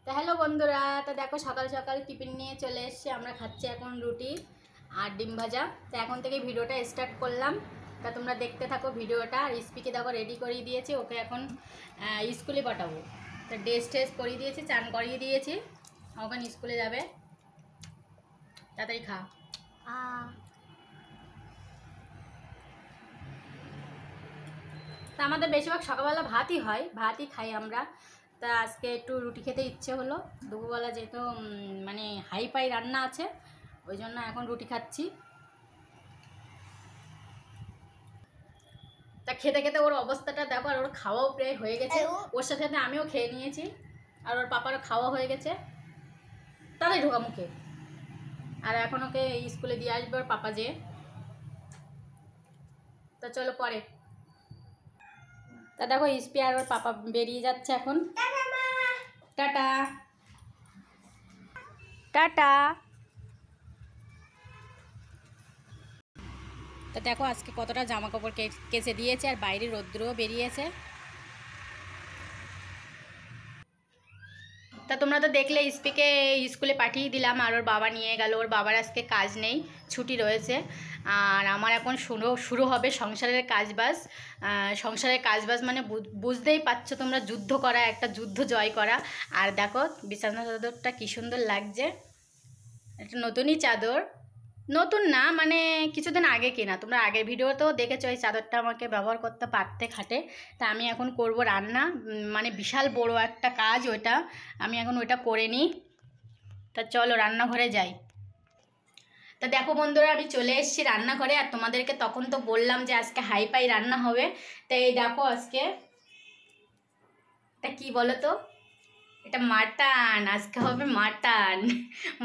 তো হ্যালো বন্ধুরা, তো দেখো সকাল সকাল টিফিন নিয়ে চলে এসেছি। আমরা খাচ্ছি এখন রুটি আর ডিম ভাজা। তো এখন থেকে ভিডিওটা স্টার্ট করলাম, তা তোমরা দেখতে থাকো ভিডিওটা। আর স্পিকে দেখো রেডি করিয়ে দিয়েছি, ওকে এখন স্কুলে পাঠাবো। তো ড্রেস ট্রেস করিয়ে দিয়েছি, চান করিয়ে দিয়েছি, ওখানে স্কুলে যাবে। তাড়াতাড়ি খা। তা আমাদের বেশিরভাগ সকালবেলা ভাতই হয়, ভাতই খাই আমরা। তা আজকে একটু রুটি খেতে ইচ্ছে হলো, দুপুরবেলা যেহেতু মানে হাই ফাই রান্না আছে, ওই জন্য এখন রুটি খাচ্ছি। তা খেতে খেতে ওর অবস্থাটা দেখো, আর ওর খাওয়াও প্রায় হয়ে গেছে। ওর সাথে সাথে আমিও খেয়ে নিয়েছি, আর ওর পাপারও খাওয়া হয়ে গেছে। তাদের ঢোকা মুখে। আর এখন ওকে স্কুলে দিয়ে আসবে ওর পাপা যেয়ে। তা চলো পরে। তা দেখো ইস্পি আর ওর পাপা বেরিয়ে যাচ্ছে এখন। Tata tata. তো দেখো আজকে কতটা জামা কাপড় কেচে দিয়েছে, আর বাইরে রৌদ্রও বেরিয়েছে। তা তোমরা তো দেখলে ইস্পিকে স্কুলে পাঠিয়ে দিলাম, আর ওর বাবা নিয়ে গেল। ওর বাবার আজকে কাজ নেই, ছুটি রয়েছে। আর আমার এখন শুরু হবে সংসারের কাজবাজ। সংসারের কাজবাজ মানে বুঝতেই পারছো তোমরা, যুদ্ধ করা, একটা যুদ্ধ জয় করা। আর দেখো বিছানা চাদরটা কী সুন্দর লাগছে, একটা নতুনই চাদর। নতুন না, মানে কিছুদিন আগে কেনা। তোমরা আগের ভিডিওতেও দেখেছো এই চাদরটা আমাকে ব্যবহার করতে পারতে খাটে। তা আমি এখন করব রান্না, মানে বিশাল বড় একটা কাজ ওইটা। আমি এখন ওইটা করে নিই। তা চলো রান্নাঘরে যাই। তা দেখো বন্ধুরা, আমি চলে এসেছি রান্নাঘরে। আর তোমাদেরকে তখন তো বললাম যে আজকে হাই ফাই রান্না হবে। তা এই দেখো আজকে এটা কি বলো তো, এটা মাটন। আজকে হবে মাটন,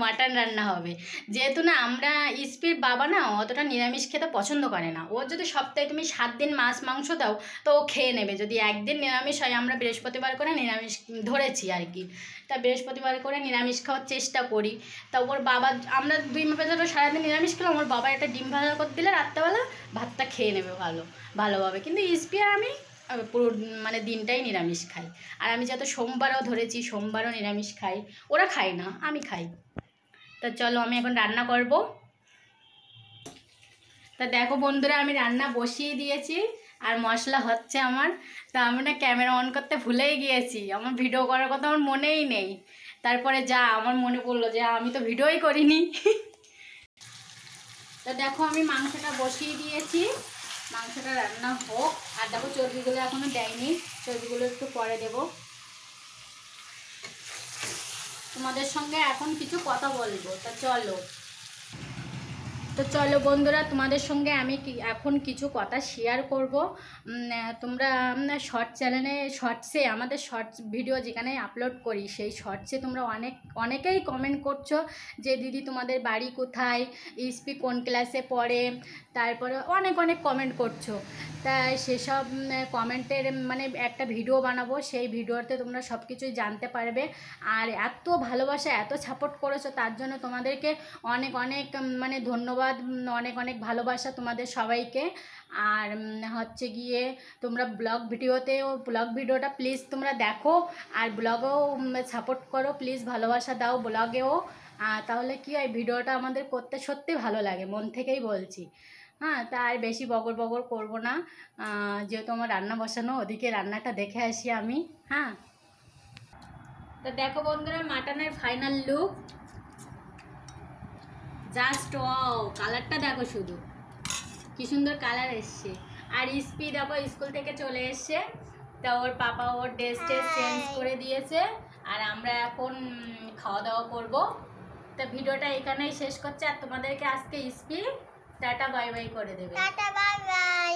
মাটন রান্না হবে। যেহেতু না আমরা ইস্পির বাবা না অতটা নিরামিষ খেতে পছন্দ করে না। ওর যদি সপ্তাহে তুমি 7 দিন মাছ মাংস দাও তো ও খেয়ে নেবে। যদি একদিন নিরামিষ হয়, আমরা বৃহস্পতিবার করে নিরামিষ ধরেছি আর কি। তা বৃহস্পতিবার করে নিরামিষ খাওয়ার চেষ্টা করি। তা ওর বাবা, আমরা 2 মাপে ধরো সারাদিন নিরামিষ খেলাম, ওর বাবা একটা ডিম ভাজা করে দিলে রাত্রেবেলা ভাতটা খেয়ে নেবে ভালোভাবে। কিন্তু ইস্পি আর আমি পুরো মানে দিনটাই নিরামিষ খাই। আর আমি যত সোমবারও ধরেছি, সোমবারও নিরামিষ খাই। ওরা খায় না, আমি খাই। তা চলো আমি এখন রান্না করব। তা দেখো বন্ধুরা, আমি রান্না বসিয়ে দিয়েছি আর মশলা হচ্ছে আমার। তা আমি না ক্যামেরা অন করতে ভুলেই গিয়েছি, আমার ভিডিও করার কথা আমার মনেই নেই। তারপরে আমার মনে পড়লো যে আমি তো ভিডিওই করিনি। তা দেখো আমি মাংসটা বসিয়ে দিয়েছি, মাংসটা রান্না হোক। আর দেখো চর্বিগুলো এখনো দেয়নি, চর্বিগুলো একটু পরে দেব। তোমাদের সঙ্গে এখন কিছু কথা বলবো। তো চলো বন্ধুরা, তোমাদের সঙ্গে আমি এখন কিছু কথা শেয়ার করব। তোমরা শর্টসে আমাদের শর্টস ভিডিও যেখানে আপলোড করি, সেই শর্টসে তোমরা অনেকেই কমেন্ট করছো যে দিদি তোমাদের বাড়ি কোথায়, ইস্পি কোন ক্লাসে পড়ে, তারপরে অনেক কমেন্ট করছো। তাই সেসব কমেন্টের মানে একটা ভিডিও বানাবো, সেই ভিডিওতে তোমরা সব কিছুই জানতে পারবে। আর এত ভালোবাসা, এত সাপোর্ট করেছো, তার জন্য তোমাদেরকে অনেক মানে ধন্যবাদ, অনেক ভালোবাসা তোমাদের সবাইকে। আর হচ্ছে গিয়ে তোমরা ব্লগ ভিডিওটা প্লিজ তোমরা দেখো, আর ব্লগেও সাপোর্ট করো প্লিজ, ভালোবাসা দাও ব্লগেও। তাহলে কি হয়, ভিডিওটা আমাদের করতে সত্যি ভালো লাগে, মন থেকেই বলছি। হ্যাঁ, তাই বেশি বগর করবো না, যেহেতু আমার রান্না বসানো, ওদিকে রান্নাটা দেখে আসি আমি। হ্যাঁ, তো দেখো বন্ধুরা মাটনের ফাইনাল লুক, জাস্ট ওয়াও, কালারটা দেখো শুধু কি সুন্দর কালার এসছে। আর ইস্পি দেখো স্কুল থেকে চলে এসছে। তা ওর পাপা ওর ড্রেস চেঞ্জ করে দিয়েছে, আর আমরা এখন খাওয়া দাওয়া করবো। তা ভিডিওটা এখানেই শেষ করছে। আর তোমাদেরকে আজকে ইস্পি টাটা বাই বাই করে দেবে। Tata bye bye.